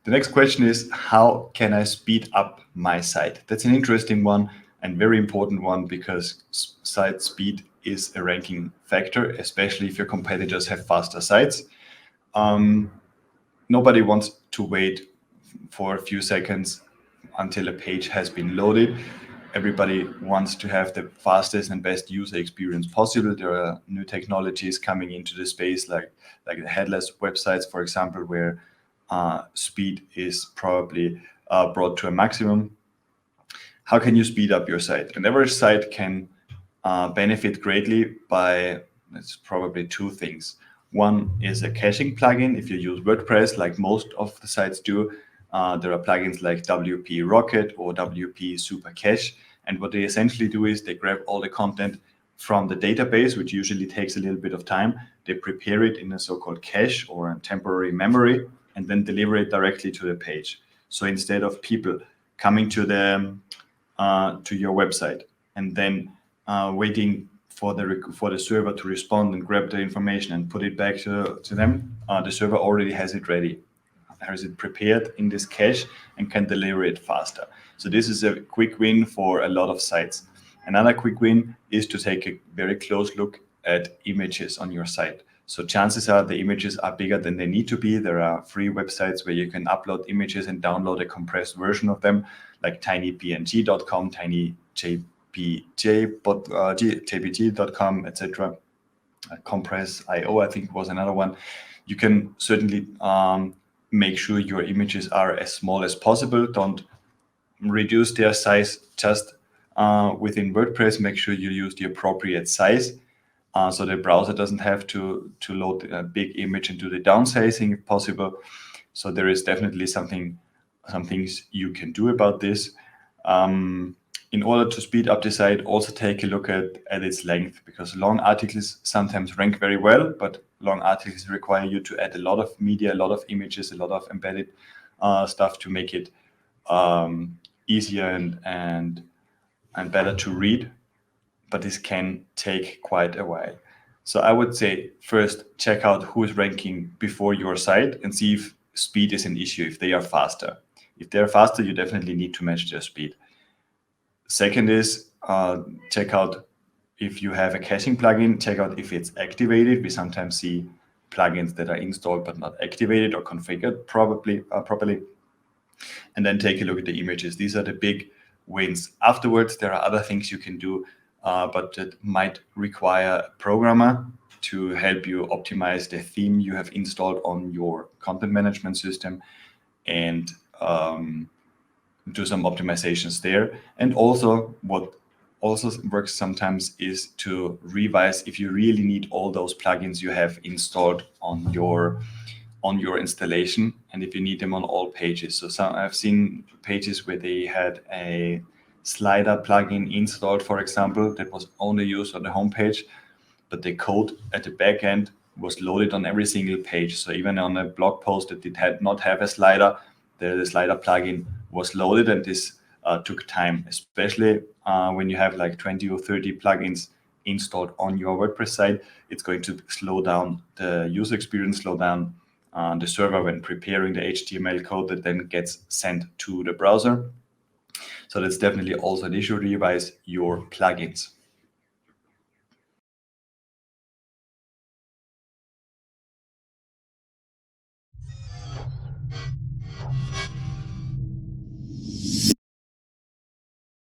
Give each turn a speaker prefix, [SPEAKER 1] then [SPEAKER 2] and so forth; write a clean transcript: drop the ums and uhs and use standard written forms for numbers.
[SPEAKER 1] The next question is, how can I speed up my site? That's an interesting one and very important one, because site speed is a ranking factor, especially if your competitors have faster sites. Nobody wants to wait for a few seconds until a page has been loaded. Everybody wants to have the fastest and best user experience possible. There are new technologies coming into the space, like the headless websites, for example, where speed is probably brought to a maximum. How can you speed up your site? An average site can benefit greatly by, it's probably two things. One is a caching plugin. If you use WordPress, like most of the sites do, there are plugins like WP Rocket or WP Super Cache. And what they essentially do is they grab all the content from the database, which usually takes a little bit of time. They prepare it in a so-called cache or a temporary memory, and then deliver it directly to the page. So instead of people coming to your website and then waiting for the server to respond and grab the information and put it back to them, the server already has it ready, has it prepared in this cache, and can deliver it faster. So this is a quick win for a lot of sites. Another quick win is to take a very close look at images on your site. So chances are the images are bigger than they need to be. There are free websites where you can upload images and download a compressed version of them, like tinypng.com, tinyjpg.com, etc. Compress.io, I think, was another one. You can certainly make sure your images are as small as possible. Don't reduce their size just within WordPress. Make sure you use the appropriate size. So the browser doesn't have to load a big image and do the downsizing if possible. So there is definitely some things you can do about this. In order to speed up the site, also take a look at its length, because long articles sometimes rank very well, but long articles require you to add a lot of media, a lot of images, a lot of embedded stuff to make it easier and better to read. But this can take quite a while. So I would say first check out who is ranking before your site and see if speed is an issue, if they are faster. If they're faster, you definitely need to match their speed. Second is check out if you have a caching plugin, check out if it's activated. We sometimes see plugins that are installed but not activated or configured properly. And then take a look at the images. These are the big wins. Afterwards, there are other things you can do, but that might require a programmer to help you optimize the theme you have installed on your content management system, and do some optimizations there. And also, what also works sometimes is to revise if you really need all those plugins you have installed on your installation, and if you need them on all pages. So I've seen pages where they had a slider plugin installed, for example, that was only used on the homepage, but the code at the back end was loaded on every single page. So even on a blog post that did not have a slider, the slider plugin was loaded, and this took time, especially when you have like 20 or 30 plugins installed on your WordPress site. It's going to slow down the user experience, slow down the server when preparing the HTML code that then gets sent to the browser. So that's definitely also an issue. Revise your plugins.